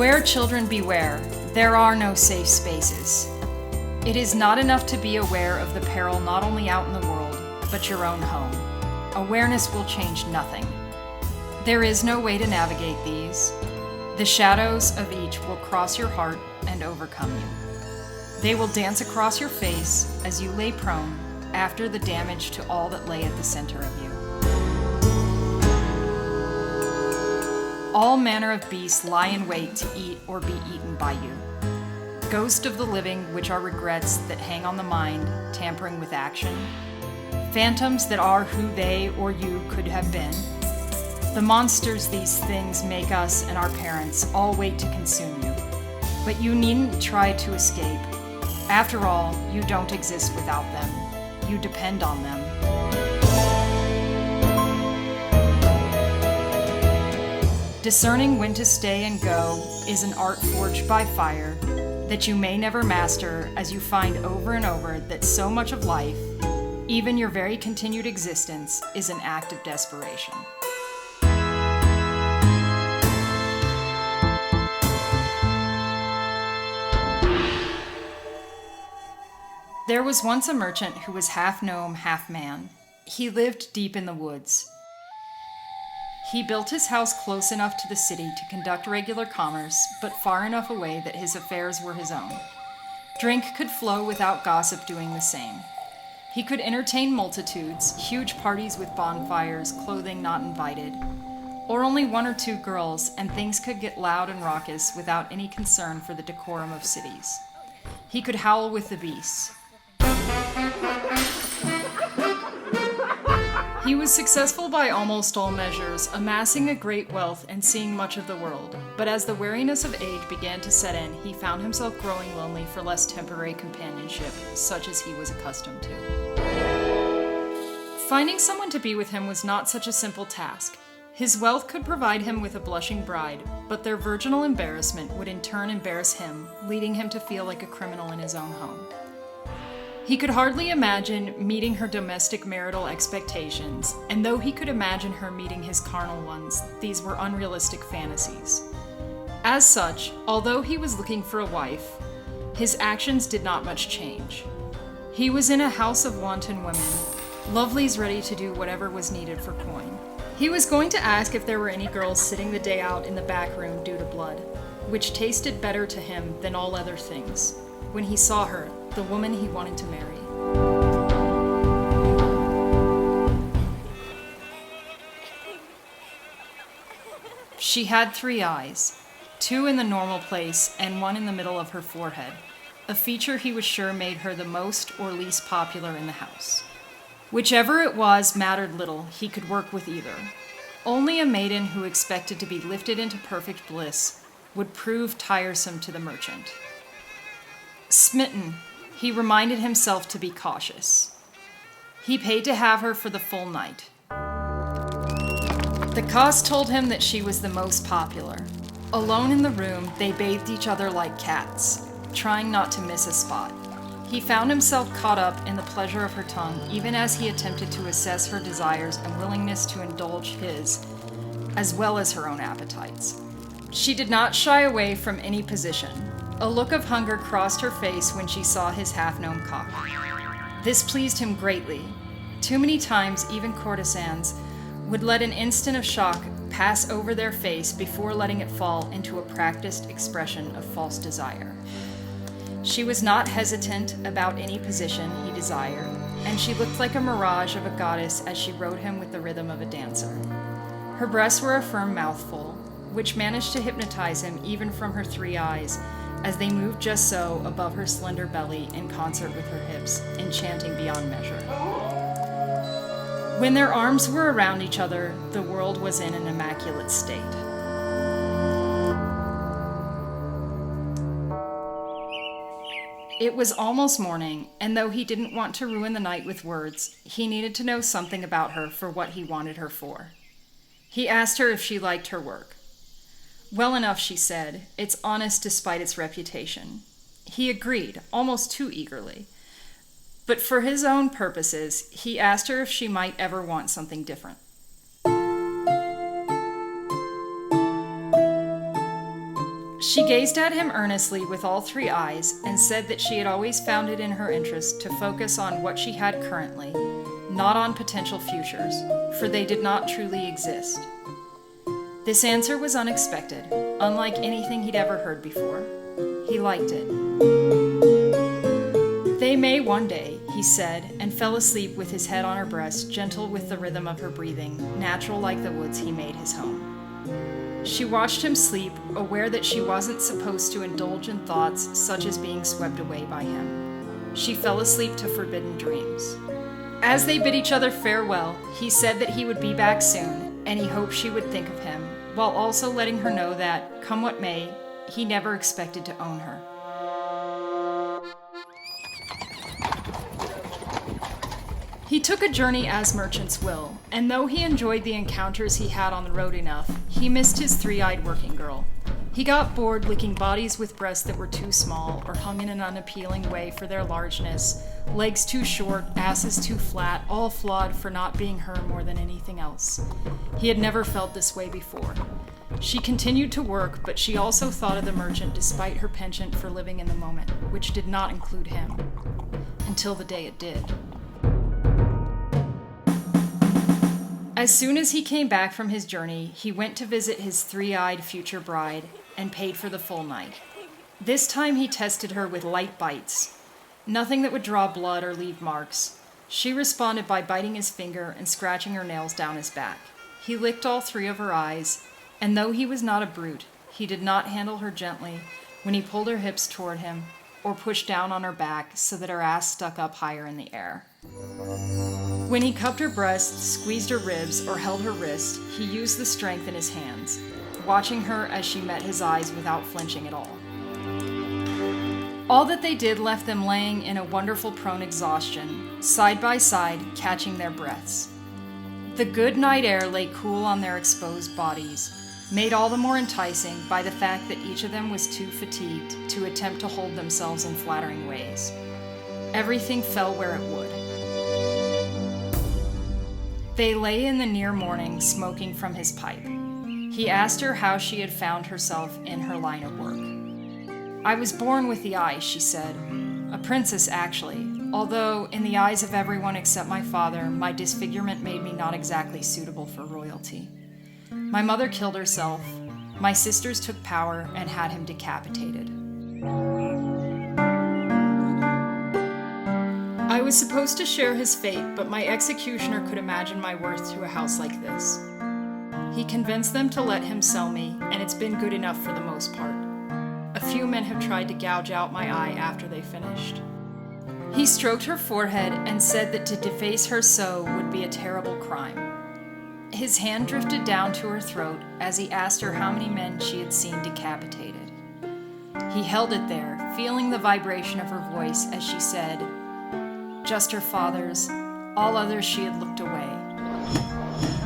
Beware, children, beware. There are no safe spaces. It is not enough to be aware of the peril not only out in the world, but your own home. Awareness will change nothing. There is no way to navigate these. The shadows of each will cross your heart and overcome you. They will dance across your face as you lay prone after the damage to all that lay at the center of you. All manner of beasts lie in wait to eat or be eaten by you. Ghosts of the living, which are regrets that hang on the mind, tampering with action. Phantoms that are who they or you could have been. The monsters these things make us and our parents all wait to consume you. But you needn't try to escape. After all, you don't exist without them. You depend on them. Discerning when to stay and go is an art forged by fire that you may never master, as you find over and over that so much of life, even your very continued existence, is an act of desperation. There was once a merchant who was half gnome, half man. He lived deep in the woods. He built his house close enough to the city to conduct regular commerce, but far enough away that his affairs were his own. Drink could flow without gossip doing the same. He could entertain multitudes, huge parties with bonfires, clothing not invited, or only one or two girls, and things could get loud and raucous without any concern for the decorum of cities. He could howl with the beasts. He was successful by almost all measures, amassing a great wealth and seeing much of the world. But as the weariness of age began to set in, he found himself growing lonely for less temporary companionship, such as he was accustomed to. Finding someone to be with him was not such a simple task. His wealth could provide him with a blushing bride, but their virginal embarrassment would in turn embarrass him, leading him to feel like a criminal in his own home. He could hardly imagine meeting her domestic marital expectations, and though he could imagine her meeting his carnal ones, these were unrealistic fantasies. As such, although he was looking for a wife, his actions did not much change. He was in a house of wanton women, lovelies ready to do whatever was needed for coin. He was going to ask if there were any girls sitting the day out in the back room due to blood, which tasted better to him than all other things, when he saw her, the woman he wanted to marry. She had 3 eyes, 2 in the normal place and 1 in the middle of her forehead, a feature he was sure made her the most or least popular in the house. Whichever it was mattered little, he could work with either. Only a maiden who expected to be lifted into perfect bliss would prove tiresome to the merchant. Smitten, he reminded himself to be cautious. He paid to have her for the full night. The cost told him that she was the most popular. Alone in the room, they bathed each other like cats, trying not to miss a spot. He found himself caught up in the pleasure of her tongue, even as he attempted to assess her desires and willingness to indulge his, as well as her own appetites. She did not shy away from any position. A look of hunger crossed her face when she saw his half-gnome cock. This pleased him greatly. Too many times, even courtesans would let an instant of shock pass over their face before letting it fall into a practiced expression of false desire. She was not hesitant about any position he desired, and she looked like a mirage of a goddess as she rode him with the rhythm of a dancer. Her breasts were a firm mouthful, which managed to hypnotize him even from her 3 eyes, as they moved just so above her slender belly in concert with her hips, enchanting beyond measure. When their arms were around each other, the world was in an immaculate state. It was almost morning, and though he didn't want to ruin the night with words, he needed to know something about her for what he wanted her for. He asked her if she liked her work. Well enough, she said. It's honest despite its reputation. He agreed, almost too eagerly. But for his own purposes, he asked her if she might ever want something different. She gazed at him earnestly with all three eyes and said that she had always found it in her interest to focus on what she had currently, not on potential futures, for they did not truly exist. This answer was unexpected, unlike anything he'd ever heard before. He liked it. "They may one day," he said, and fell asleep with his head on her breast, gentle with the rhythm of her breathing, natural like the woods he made his home. She watched him sleep, aware that she wasn't supposed to indulge in thoughts such as being swept away by him. She fell asleep to forbidden dreams. As they bid each other farewell, he said that he would be back soon, and he hoped she would think of him, while also letting her know that, come what may, he never expected to own her. He took a journey as merchants will, and though he enjoyed the encounters he had on the road enough, he missed his three-eyed working girl. He got bored licking bodies with breasts that were too small or hung in an unappealing way for their largeness, legs too short, asses too flat, all flawed for not being her more than anything else. He had never felt this way before. She continued to work, but she also thought of the merchant despite her penchant for living in the moment, which did not include him. Until the day it did. As soon as he came back from his journey, he went to visit his three-eyed future bride and paid for the full night. This time he tested her with light bites. Nothing that would draw blood or leave marks. She responded by biting his finger and scratching her nails down his back. He licked all three of her eyes, and though he was not a brute, he did not handle her gently when he pulled her hips toward him or pushed down on her back so that her ass stuck up higher in the air. When he cupped her breasts, squeezed her ribs, or held her wrist, he used the strength in his hands, watching her as she met his eyes without flinching at all. All that they did left them laying in a wonderful prone exhaustion, side by side, catching their breaths. The good night air lay cool on their exposed bodies, made all the more enticing by the fact that each of them was too fatigued to attempt to hold themselves in flattering ways. Everything fell where it would. They lay in the near morning, smoking from his pipe. He asked her how she had found herself in her line of work. "I was born with the eye," she said. "A princess, actually, although, in the eyes of everyone except my father, my disfigurement made me not exactly suitable for royalty. My mother killed herself, my sisters took power and had him decapitated. I was supposed to share his fate, but my executioner could imagine my worth to a house like this. He convinced them to let him sell me, and it's been good enough for the most part. A few men have tried to gouge out my eye after they finished." He stroked her forehead and said that to deface her so would be a terrible crime. His hand drifted down to her throat as he asked her how many men she had seen decapitated. He held it there, feeling the vibration of her voice as she said, "Just her father's. All others she had looked away."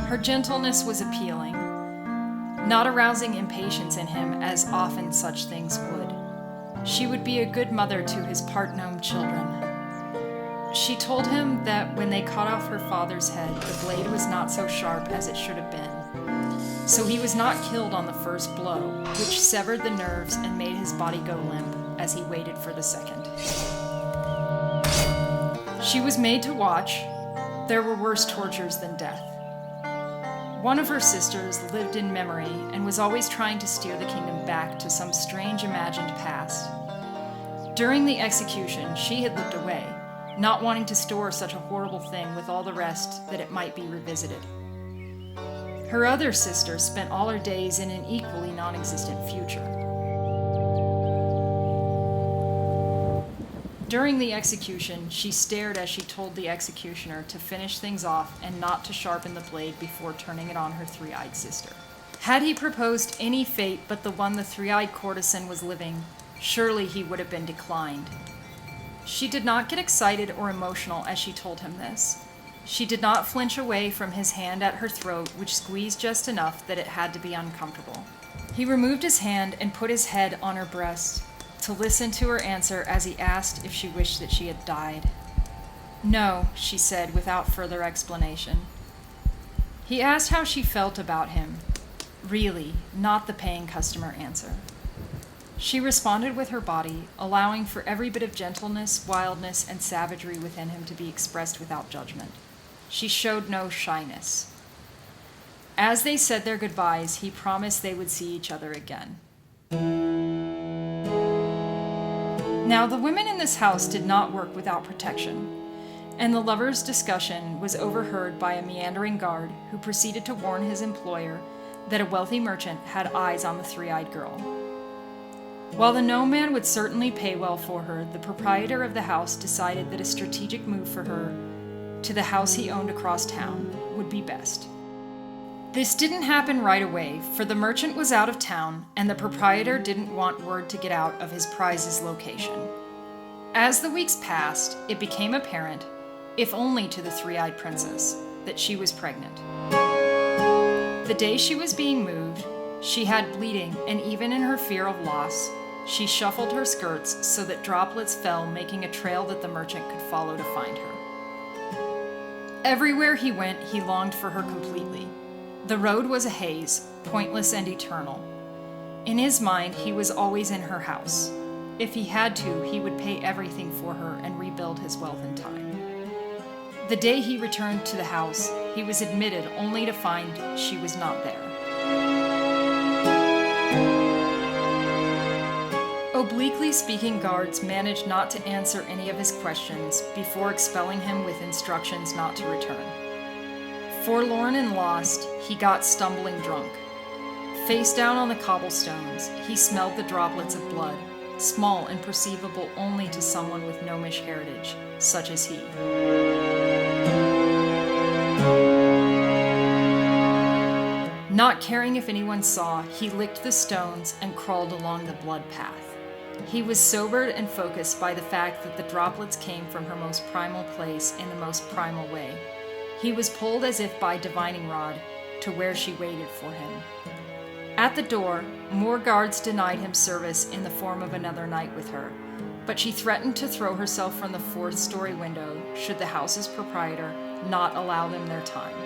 Her gentleness was appealing, not arousing impatience in him as often such things would. She would be a good mother to his part-gnome children. She told him that when they cut off her father's head, the blade was not so sharp as it should have been. So he was not killed on the first blow, which severed the nerves and made his body go limp as he waited for the second. She was made to watch. There were worse tortures than death. One of her sisters lived in memory and was always trying to steer the kingdom back to some strange imagined past. During the execution, she had looked away, not wanting to store such a horrible thing with all the rest that it might be revisited. Her other sister spent all her days in an equally non-existent future. During the execution, she stared as she told the executioner to finish things off and not to sharpen the blade before turning it on her three-eyed sister. Had he proposed any fate but the one the three-eyed courtesan was living, surely he would have been declined. She did not get excited or emotional as she told him this. She did not flinch away from his hand at her throat, which squeezed just enough that it had to be uncomfortable. He removed his hand and put his head on her breast to listen to her answer as he asked if she wished that she had died. "No," she said without further explanation. He asked how she felt about him. Really, not the paying customer answer. She responded with her body, allowing for every bit of gentleness, wildness, and savagery within him to be expressed without judgment. She showed no shyness. As they said their goodbyes, he promised they would see each other again. Now, the women in this house did not work without protection, and the lovers' discussion was overheard by a meandering guard who proceeded to warn his employer that a wealthy merchant had eyes on the three-eyed girl. While the gnome man would certainly pay well for her, the proprietor of the house decided that a strategic move for her to the house he owned across town would be best. This didn't happen right away, for the merchant was out of town, and the proprietor didn't want word to get out of his prize's location. As the weeks passed, it became apparent, if only to the three-eyed princess, that she was pregnant. The day she was being moved, she had bleeding, and even in her fear of loss, she shuffled her skirts so that droplets fell, making a trail that the merchant could follow to find her. Everywhere he went, he longed for her completely. The road was a haze, pointless and eternal. In his mind, he was always in her house. If he had to, he would pay everything for her and rebuild his wealth in time. The day he returned to the house, he was admitted only to find she was not there. Obliquely speaking guards managed not to answer any of his questions before expelling him with instructions not to return. Forlorn and lost, he got stumbling drunk. Face down on the cobblestones, he smelled the droplets of blood, small and perceivable only to someone with gnomish heritage, such as he. Not caring if anyone saw, he licked the stones and crawled along the blood path. He was sobered and focused by the fact that the droplets came from her most primal place in the most primal way. He was pulled as if by divining rod to where she waited for him. At the door, more guards denied him service in the form of another night with her, but she threatened to throw herself from the fourth-story window should the house's proprietor not allow them their time.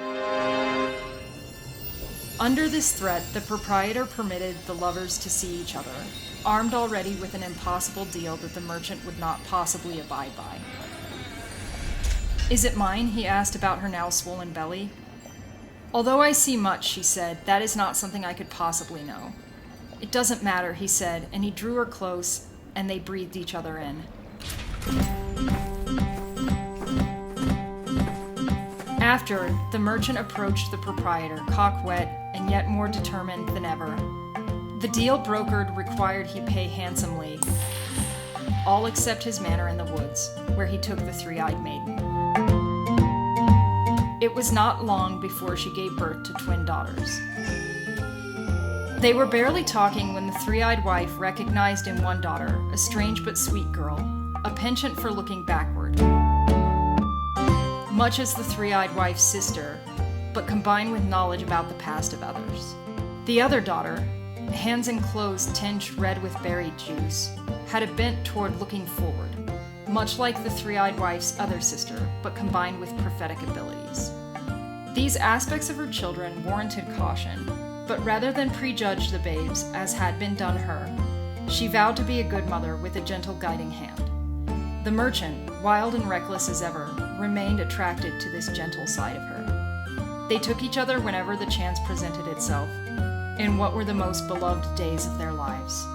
Under this threat, the proprietor permitted the lovers to see each other, armed already with an impossible deal that the merchant would not possibly abide by. "Is it mine?" he asked about her now swollen belly. "Although I see much," she said, "that is not something I could possibly know." "It doesn't matter," he said, and he drew her close, and they breathed each other in. After, the merchant approached the proprietor, cock-wet and yet more determined than ever. The deal brokered required he pay handsomely, all except his manor in the woods, where he took the three-eyed maiden. It was not long before she gave birth to twin daughters. They were barely talking when the three-eyed wife recognized in one daughter, a strange but sweet girl, a penchant for looking backward. Much as the three-eyed wife's sister, but combined with knowledge about the past of others. The other daughter, hands and clothes tinged red with berry juice, had a bent toward looking forward, much like the three-eyed wife's other sister, but combined with prophetic abilities. These aspects of her children warranted caution, but rather than prejudge the babes, as had been done her, she vowed to be a good mother with a gentle guiding hand. The merchant, wild and reckless as ever, remained attracted to this gentle side of her. They took each other whenever the chance presented itself, in what were the most beloved days of their lives.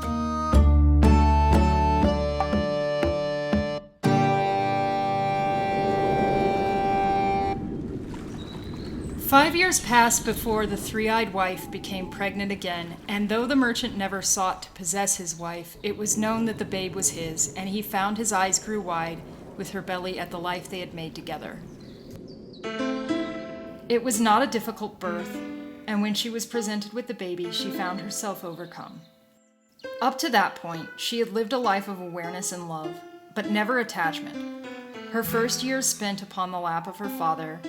"5 years passed before the three-eyed wife became pregnant again, and though the merchant never sought to possess his wife, it was known that the babe was his, and he found his eyes grew wide with her belly at the life they had made together. It was not a difficult birth, and when she was presented with the baby, she found herself overcome. Up to that point, she had lived a life of awareness and love, but never attachment. Her first years spent upon the lap of her father,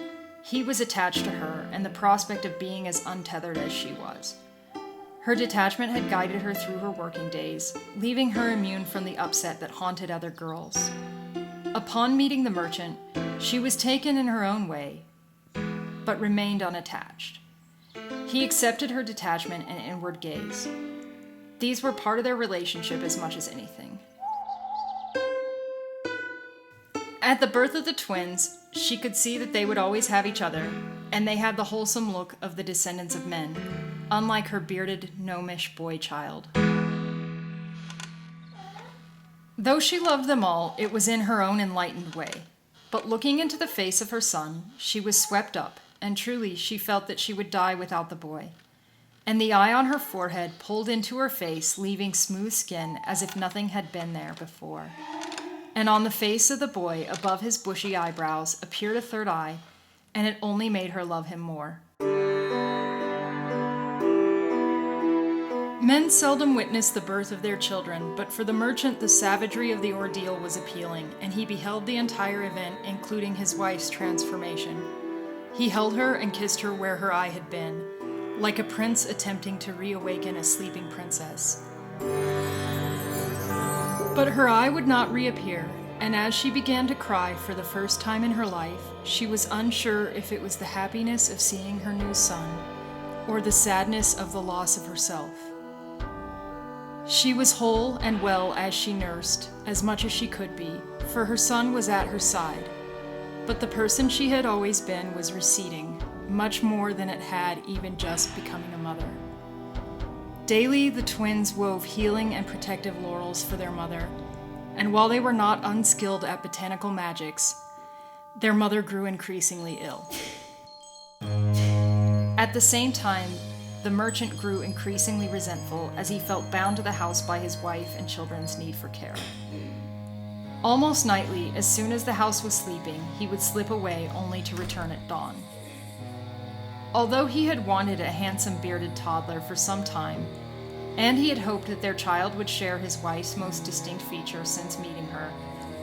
he was attached to her, and the prospect of being as untethered as she was. Her detachment had guided her through her working days, leaving her immune from the upset that haunted other girls. Upon meeting the merchant, she was taken in her own way, but remained unattached. He accepted her detachment and inward gaze. These were part of their relationship as much as anything. At the birth of the twins, she could see that they would always have each other, and they had the wholesome look of the descendants of men, unlike her bearded, gnomish boy child. Though she loved them all, it was in her own enlightened way. But looking into the face of her son, she was swept up, and truly she felt that she would die without the boy. And the eye on her forehead pulled into her face, leaving smooth skin as if nothing had been there before. And on the face of the boy, above his bushy eyebrows, appeared a third eye, and it only made her love him more. Men seldom witnessed the birth of their children, but for the merchant the savagery of the ordeal was appealing, and he beheld the entire event, including his wife's transformation. He held her and kissed her where her eye had been, like a prince attempting to reawaken a sleeping princess. But her eye would not reappear, and as she began to cry for the first time in her life, she was unsure if it was the happiness of seeing her new son, or the sadness of the loss of herself. She was whole and well as she nursed, as much as she could be, for her son was at her side. But the person she had always been was receding, much more than it had even just becoming a mother. Daily, the twins wove healing and protective laurels for their mother, and while they were not unskilled at botanical magics, their mother grew increasingly ill. At the same time, the merchant grew increasingly resentful as he felt bound to the house by his wife and children's need for care. Almost nightly, as soon as the house was sleeping, he would slip away only to return at dawn. Although he had wanted a handsome bearded toddler for some time, and he had hoped that their child would share his wife's most distinct feature since meeting her,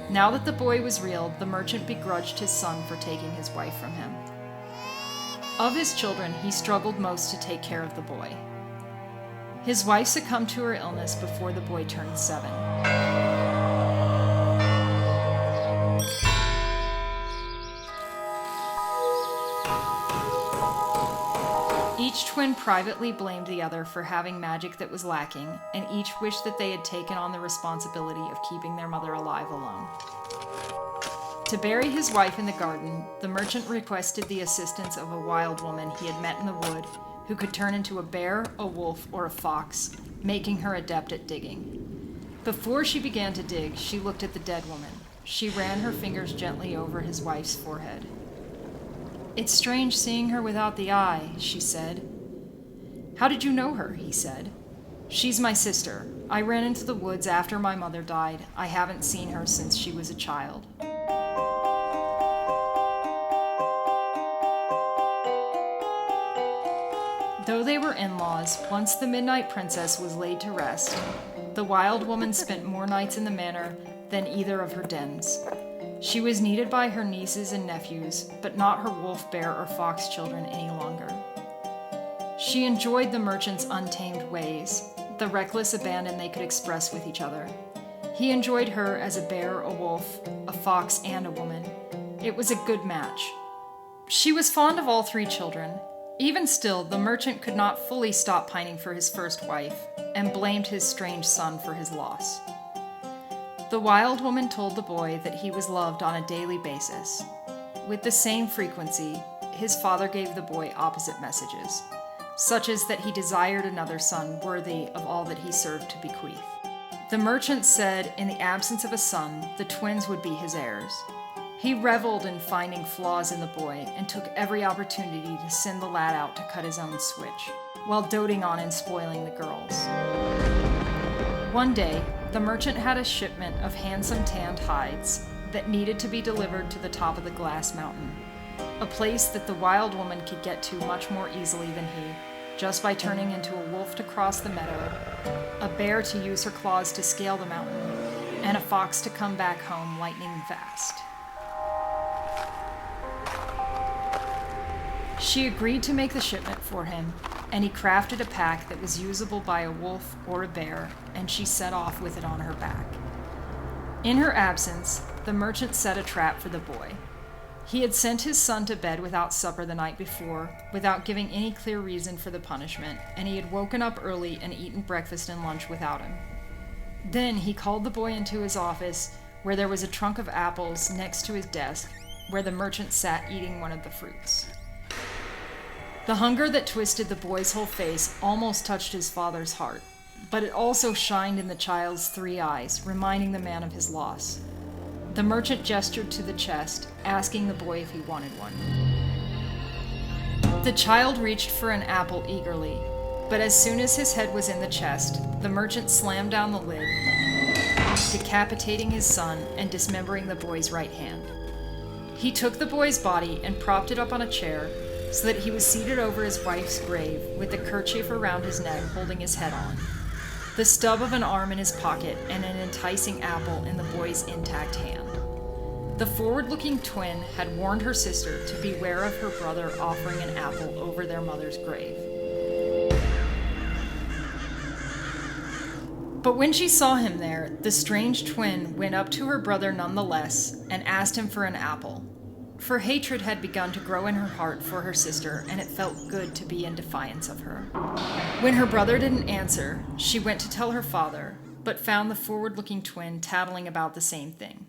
now that the boy was real, the merchant begrudged his son for taking his wife from him. Of his children, he struggled most to take care of the boy. His wife succumbed to her illness before the boy turned 7. Each twin privately blamed the other for having magic that was lacking, and each wished that they had taken on the responsibility of keeping their mother alive alone. To bury his wife in the garden, the merchant requested the assistance of a wild woman he had met in the wood who could turn into a bear, a wolf, or a fox, making her adept at digging. Before she began to dig, she looked at the dead woman. She ran her fingers gently over his wife's forehead. "It's strange seeing her without the eye," she said. "How did you know her?" he said. "She's my sister. I ran into the woods after my mother died. I haven't seen her since she was a child." Though they were in-laws, once the Midnight Princess was laid to rest, the wild woman spent more nights in the manor than either of her dens. She was needed by her nieces and nephews, but not her wolf, bear, or fox children any longer. She enjoyed the merchant's untamed ways, the reckless abandon they could express with each other. He enjoyed her as a bear, a wolf, a fox, and a woman. It was a good match. She was fond of all 3 children. Even still, the merchant could not fully stop pining for his first wife, and blamed his strange son for his loss. The wild woman told the boy that he was loved on a daily basis. With the same frequency, his father gave the boy opposite messages, such as that he desired another son worthy of all that he served to bequeath. The merchant said in the absence of a son, the twins would be his heirs. He reveled in finding flaws in the boy and took every opportunity to send the lad out to cut his own switch, while doting on and spoiling the girls. One day, the merchant had a shipment of handsome tanned hides that needed to be delivered to the top of the glass mountain, a place that the wild woman could get to much more easily than he, just by turning into a wolf to cross the meadow, a bear to use her claws to scale the mountain, and a fox to come back home lightning fast. She agreed to make the shipment for him, and he crafted a pack that was usable by a wolf or a bear, and she set off with it on her back. In her absence, the merchant set a trap for the boy. He had sent his son to bed without supper the night before, without giving any clear reason for the punishment, and he had woken up early and eaten breakfast and lunch without him. Then he called the boy into his office, where there was a trunk of apples next to his desk, where the merchant sat eating one of the fruits. The hunger that twisted the boy's whole face almost touched his father's heart, but it also shined in the child's 3 eyes, reminding the man of his loss. The merchant gestured to the chest, asking the boy if he wanted one. The child reached for an apple eagerly, but as soon as his head was in the chest, the merchant slammed down the lid, decapitating his son and dismembering the boy's right hand. He took the boy's body and propped it up on a chair so that he was seated over his wife's grave with the kerchief around his neck holding his head on, the stub of an arm in his pocket and an enticing apple in the boy's intact hand. The forward-looking twin had warned her sister to beware of her brother offering an apple over their mother's grave. But when she saw him there, the strange twin went up to her brother nonetheless and asked him for an apple. For hatred had begun to grow in her heart for her sister, and it felt good to be in defiance of her. When her brother didn't answer, she went to tell her father, but found the forward-looking twin tattling about the same thing.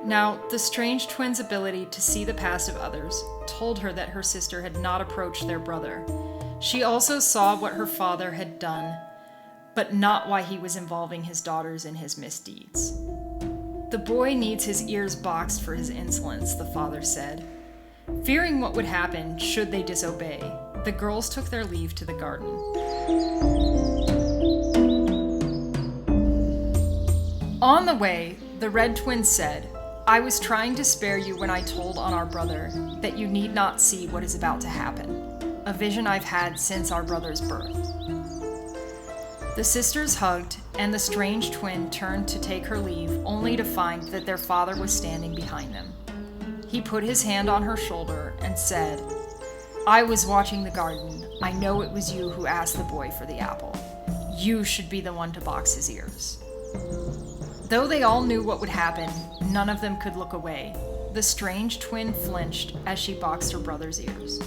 Now, the strange twin's ability to see the past of others told her that her sister had not approached their brother. She also saw what her father had done, but not why he was involving his daughters in his misdeeds. The boy needs his ears boxed for his insolence, the father said. Fearing what would happen should they disobey, the girls took their leave to the garden. On the way, the red twin said, "I was trying to spare you when I told on our brother that you need not see what is about to happen, a vision I've had since our brother's birth." The sisters hugged, and the strange twin turned to take her leave, only to find that their father was standing behind them. He put his hand on her shoulder and said, "I was watching the garden. I know it was you who asked the boy for the apple. You should be the one to box his ears." Though they all knew what would happen, none of them could look away. The strange twin flinched as she boxed her brother's ears.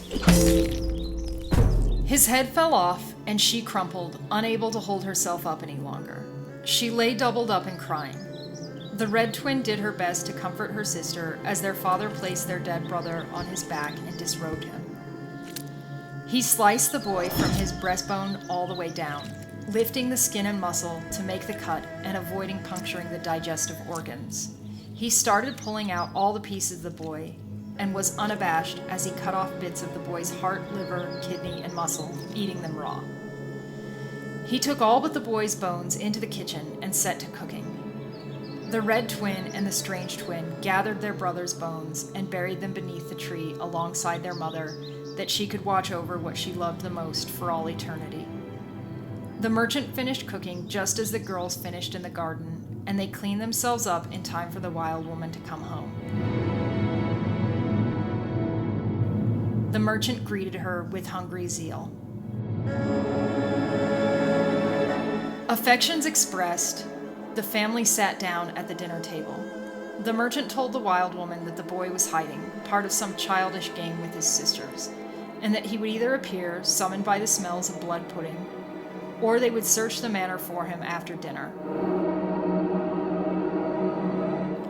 His head fell off, and she crumpled, unable to hold herself up any longer. She lay doubled up and crying. The red twin did her best to comfort her sister as their father placed their dead brother on his back and disrobed him. He sliced the boy from his breastbone all the way down, lifting the skin and muscle to make the cut and avoiding puncturing the digestive organs. He started pulling out all the pieces of the boy and was unabashed as he cut off bits of the boy's heart, liver, kidney, and muscle, eating them raw. He took all but the boy's bones into the kitchen and set to cooking. The red twin and the strange twin gathered their brother's bones and buried them beneath the tree alongside their mother, that she could watch over what she loved the most for all eternity. The merchant finished cooking just as the girls finished in the garden, and they cleaned themselves up in time for the wild woman to come home. The merchant greeted her with hungry zeal. Affections expressed, the family sat down at the dinner table. The merchant told the wild woman that the boy was hiding, part of some childish game with his sisters, and that he would either appear, summoned by the smells of blood pudding, or they would search the manor for him after dinner.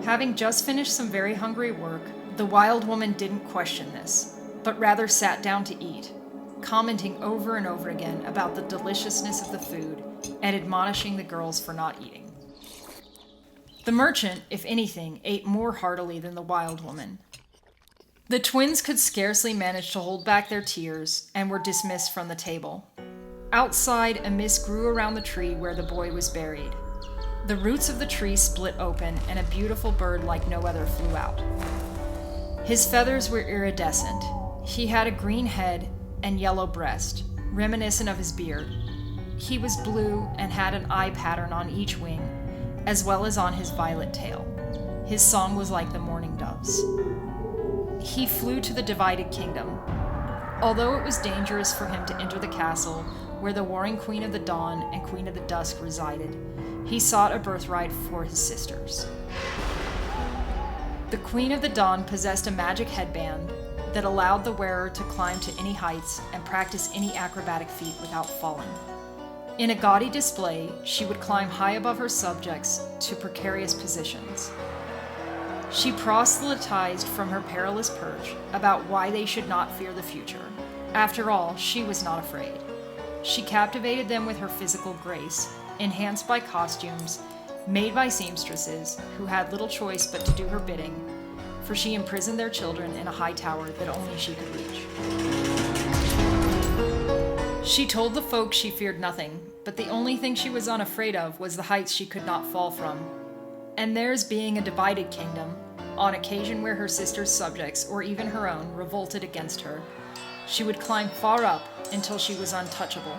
Having just finished some very hungry work, the wild woman didn't question this, but rather sat down to eat, commenting over and over again about the deliciousness of the food and admonishing the girls for not eating. The merchant, if anything, ate more heartily than the wild woman. The twins could scarcely manage to hold back their tears and were dismissed from the table. Outside, a mist grew around the tree where the boy was buried. The roots of the tree split open, and a beautiful bird like no other flew out. His feathers were iridescent. He had a green head and yellow breast, reminiscent of his beard. He was blue and had an eye pattern on each wing, as well as on his violet tail. His song was like the morning doves. He flew to the divided kingdom. Although it was dangerous for him to enter the castle, where the warring Queen of the Dawn and Queen of the Dusk resided, he sought a birthright for his sisters. The Queen of the Dawn possessed a magic headband that allowed the wearer to climb to any heights and practice any acrobatic feat without falling. In a gaudy display, she would climb high above her subjects to precarious positions. She proselytized from her perilous perch about why they should not fear the future. After all, she was not afraid. She captivated them with her physical grace, enhanced by costumes made by seamstresses who had little choice but to do her bidding, for she imprisoned their children in a high tower that only she could reach. She told the folk she feared nothing, but the only thing she was unafraid of was the heights she could not fall from. And theirs being a divided kingdom, on occasion where her sister's subjects, or even her own, revolted against her, she would climb far up until she was untouchable.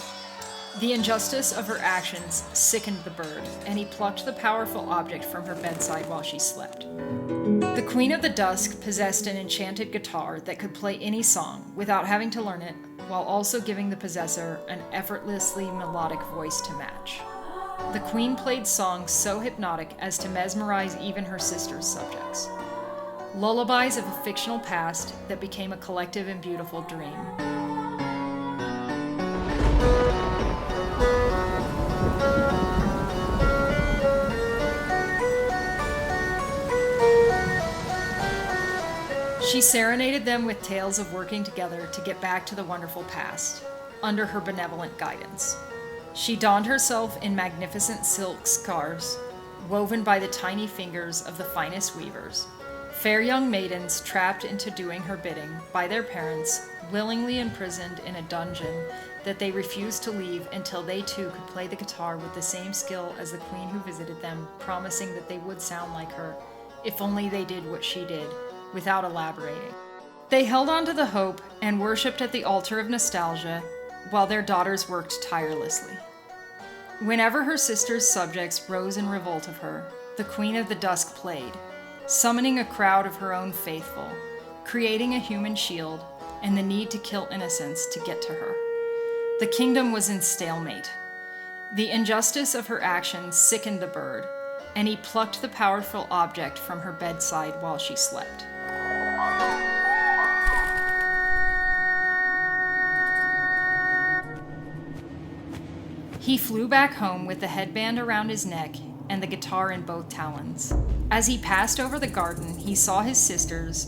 The injustice of her actions sickened the bird, and he plucked the powerful object from her bedside while she slept. The Queen of the Dusk possessed an enchanted guitar that could play any song without having to learn it, while also giving the possessor an effortlessly melodic voice to match. The Queen played songs so hypnotic as to mesmerize even her sister's subjects. Lullabies of a fictional past that became a collective and beautiful dream. She serenaded them with tales of working together to get back to the wonderful past, under her benevolent guidance. She donned herself in magnificent silk scarves, woven by the tiny fingers of the finest weavers. Fair young maidens trapped into doing her bidding by their parents, willingly imprisoned in a dungeon that they refused to leave until they too could play the guitar with the same skill as the queen who visited them, promising that they would sound like her, if only they did what she did, without elaborating. They held on to the hope and worshipped at the altar of nostalgia while their daughters worked tirelessly. Whenever her sister's subjects rose in revolt of her, the Queen of the Dusk played, summoning a crowd of her own faithful, creating a human shield, and the need to kill innocents to get to her. The kingdom was in stalemate. The injustice of her actions sickened the bird, and he plucked the powerful object from her bedside while she slept. He flew back home with the headband around his neck and the guitar in both talons. As he passed over the garden, he saw his sisters,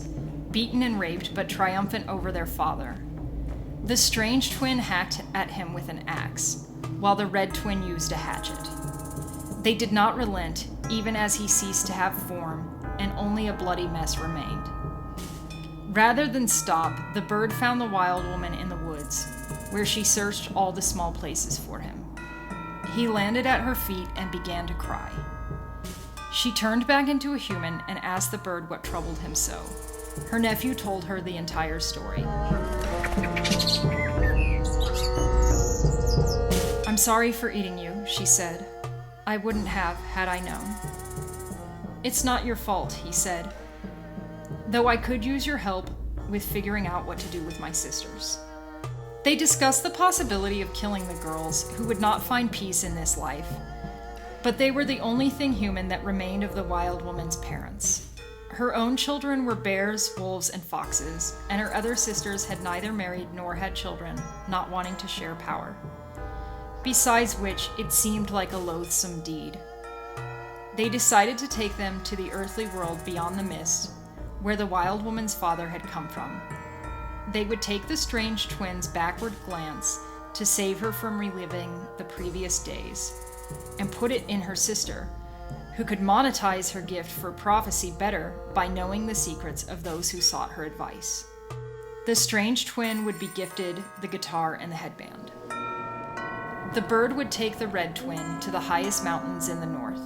beaten and raped but triumphant over their father. The strange twin hacked at him with an axe, while the red twin used a hatchet. They did not relent, even as he ceased to have form, and only a bloody mess remained. Rather than stop, the bird found the wild woman in the woods, where she searched all the small places for him. He landed at her feet and began to cry. She turned back into a human and asked the bird what troubled him so. Her nephew told her the entire story. "I'm sorry for eating you," she said. "I wouldn't have had I known." "It's not your fault," he said, "though I could use your help with figuring out what to do with my sisters." They discussed the possibility of killing the girls, who would not find peace in this life, but they were the only thing human that remained of the wild woman's parents. Her own children were bears, wolves, and foxes, and her other sisters had neither married nor had children, not wanting to share power. Besides which, it seemed like a loathsome deed. They decided to take them to the earthly world beyond the mist, where the wild woman's father had come from. They would take the strange twin's backward glance to save her from reliving the previous days, and put it in her sister, who could monetize her gift for prophecy better by knowing the secrets of those who sought her advice. The strange twin would be gifted the guitar and the headband. The bird would take the red twin to the highest mountains in the north.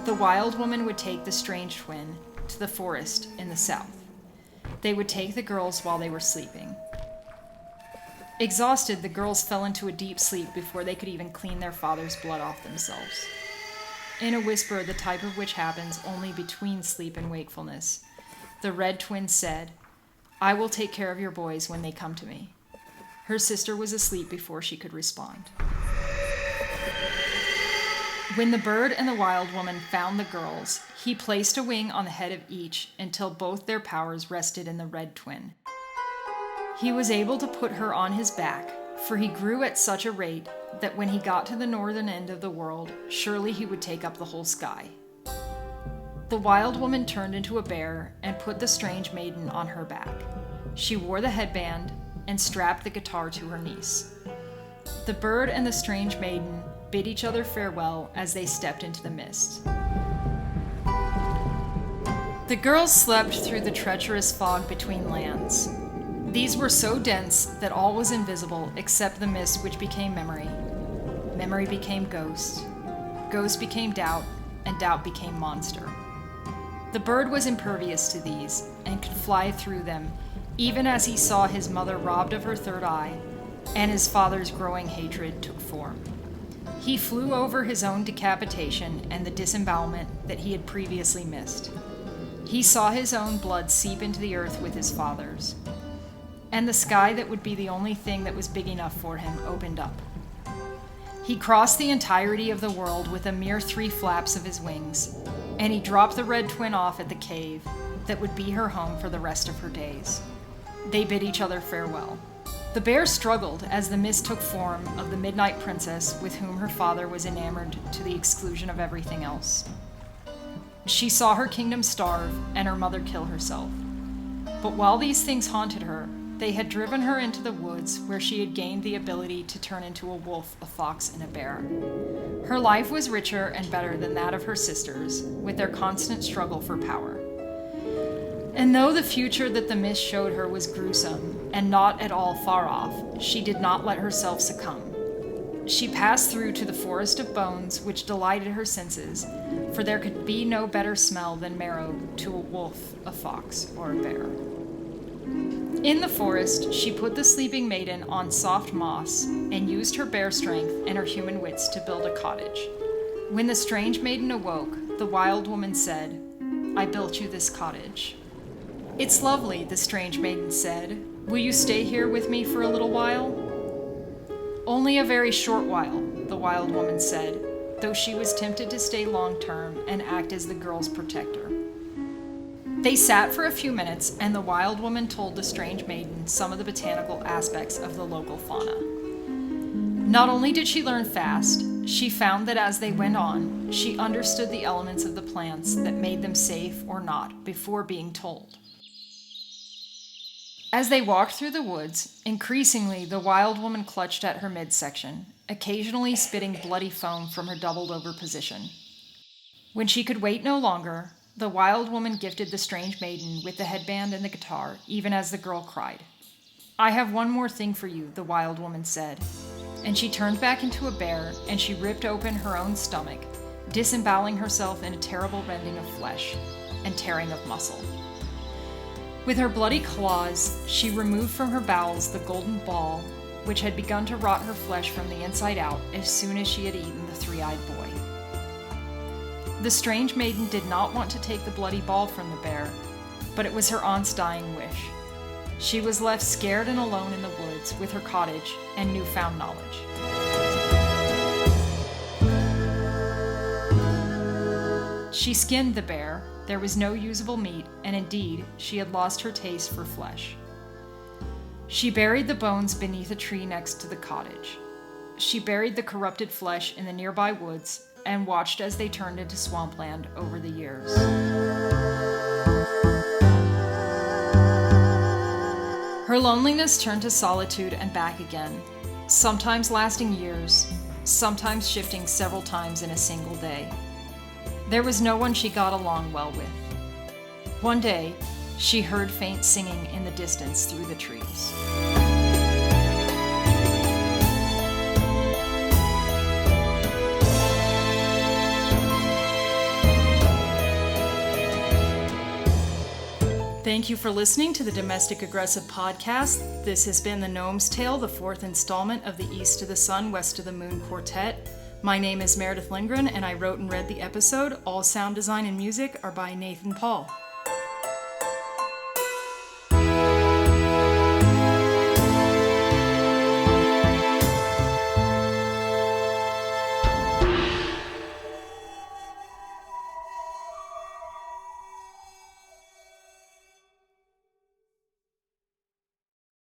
The wild woman would take the strange twin to the forest in the south. They would take the girls while they were sleeping. Exhausted, the girls fell into a deep sleep before they could even clean their father's blood off themselves. In a whisper, the type of which happens only between sleep and wakefulness, the red twin said, "I will take care of your boys when they come to me." Her sister was asleep before she could respond. When the bird and the wild woman found the girls, he placed a wing on the head of each until both their powers rested in the red twin. He was able to put her on his back, for he grew at such a rate that when he got to the northern end of the world, surely he would take up the whole sky. The wild woman turned into a bear and put the strange maiden on her back. She wore the headband and strapped the guitar to her niece. The bird and the strange maiden bid each other farewell as they stepped into the mist. The girls slept through the treacherous fog between lands. These were so dense that all was invisible except the mist, which became memory. Memory became ghost. Ghost became doubt, and doubt became monster. The bird was impervious to these and could fly through them, even as he saw his mother robbed of her third eye, and his father's growing hatred took form. He flew over his own decapitation and the disembowelment that he had previously missed. He saw his own blood seep into the earth with his father's. And the sky that would be the only thing that was big enough for him opened up. He crossed the entirety of the world with a mere 3 flaps of his wings, and he dropped the red twin off at the cave that would be her home for the rest of her days. They bid each other farewell. The bear struggled as the mist took form of the midnight princess with whom her father was enamored to the exclusion of everything else. She saw her kingdom starve and her mother kill herself. But while these things haunted her, they had driven her into the woods where she had gained the ability to turn into a wolf, a fox, and a bear. Her life was richer and better than that of her sisters, with their constant struggle for power. And though the future that the mist showed her was gruesome and not at all far off, she did not let herself succumb. She passed through to the forest of bones, which delighted her senses, for there could be no better smell than marrow to a wolf, a fox, or a bear. In the forest, she put the sleeping maiden on soft moss and used her bear strength and her human wits to build a cottage. When the strange maiden awoke, the wild woman said, "I built you this cottage." "It's lovely," the strange maiden said. "Will you stay here with me for a little while?" "Only a very short while," the wild woman said, though she was tempted to stay long term and act as the girl's protector. They sat for a few minutes, and the wild woman told the strange maiden some of the botanical aspects of the local fauna. Not only did she learn fast, she found that as they went on, she understood the elements of the plants that made them safe or not before being told. As they walked through the woods, increasingly the wild woman clutched at her midsection, occasionally spitting bloody foam from her doubled-over position. When she could wait no longer, the wild woman gifted the strange maiden with the headband and the guitar, even as the girl cried. "I have one more thing for you," the wild woman said, and she turned back into a bear, and she ripped open her own stomach, disemboweling herself in a terrible rending of flesh and tearing of muscle. With her bloody claws, she removed from her bowels the golden ball, which had begun to rot her flesh from the inside out as soon as she had eaten the 3-eyed boy. The strange maiden did not want to take the bloody ball from the bear, but it was her aunt's dying wish. She was left scared and alone in the woods with her cottage and newfound knowledge. She skinned the bear. There was no usable meat, and indeed, she had lost her taste for flesh. She buried the bones beneath a tree next to the cottage. She buried the corrupted flesh in the nearby woods and watched as they turned into swampland over the years. Her loneliness turned to solitude and back again, sometimes lasting years, sometimes shifting several times in a single day. There was no one she got along well with. One day, she heard faint singing in the distance through the trees. Thank you for listening to the Domestic Aggressive Podcast. This has been The Gnome's Tale, the 4th installment of the East of the Sun, West of the Moon Quartet. My name is Meredith Lindgren, and I wrote and read the episode. All sound design and music are by Nathan Paul.